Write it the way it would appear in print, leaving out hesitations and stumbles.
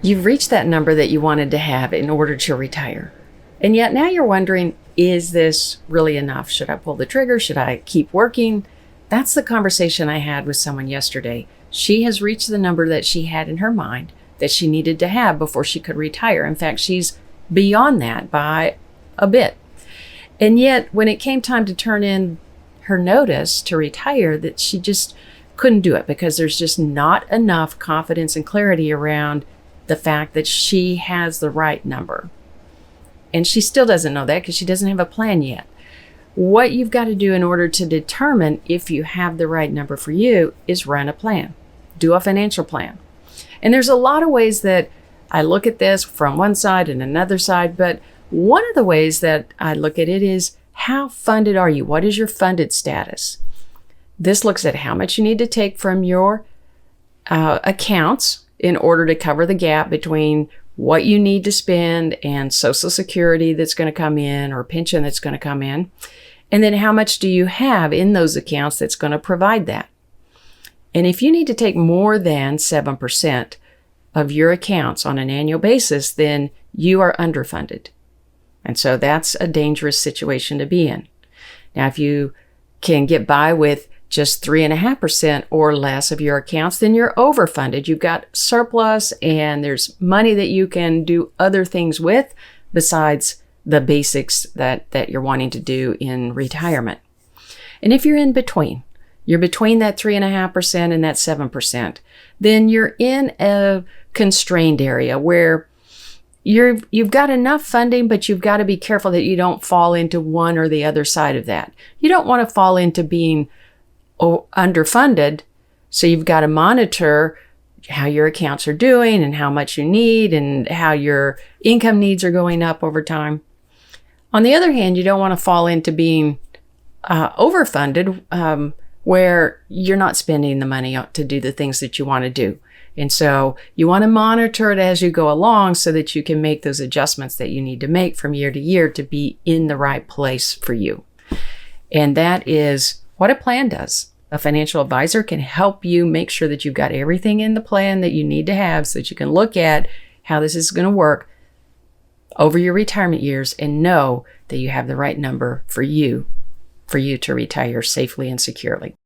You've reached that number that you wanted to have in order to retire. And yet now you're wondering, is this really enough? Should I pull the trigger? Should I keep working? That's the conversation I had with someone yesterday. She has reached the number that she had in her mind that she needed to have before she could retire. In fact, she's beyond that by a bit. And yet, when it came time to turn in her notice to retire, that she just couldn't do it because there's just not enough confidence and clarity around the fact that she has the right number. And she still doesn't know that because she doesn't have a plan yet. What you've got to do in order to determine if you have the right number for you is run a plan. Do a financial plan. And there's a lot of ways that I look at this from one side and another side, but one of the ways that I look at it is, how funded are you? What is your funded status? This looks at how much you need to take from your accounts in order to cover the gap between what you need to spend and Social Security that's going to come in or pension that's going to come in. And then how much do you have in those accounts that's going to provide that? And if you need to take more than 7% of your accounts on an annual basis, then you are underfunded. And so that's a dangerous situation to be in. Now, if you can get by with just 3.5% or less of your accounts, then you're overfunded. You've got surplus and there's money that you can do other things with besides the basics that you're wanting to do in retirement. And if you're in between, you're between that 3.5% and that 7%, then you're in a constrained area where you've got enough funding, but you've got to be careful that you don't fall into one or the other side of that. You don't want to fall into being underfunded, so you've got to monitor how your accounts are doing and how much you need and how your income needs are going up over time. On the other hand, you don't want to fall into being overfunded, where you're not spending the money to do the things that you want to do. And so you want to monitor it as you go along so that you can make those adjustments that you need to make from year to year to be in the right place for you. And that is what a plan does. A financial advisor can help you make sure that you've got everything in the plan that you need to have so that you can look at how this is going to work over your retirement years and know that you have the right number for you to retire safely and securely.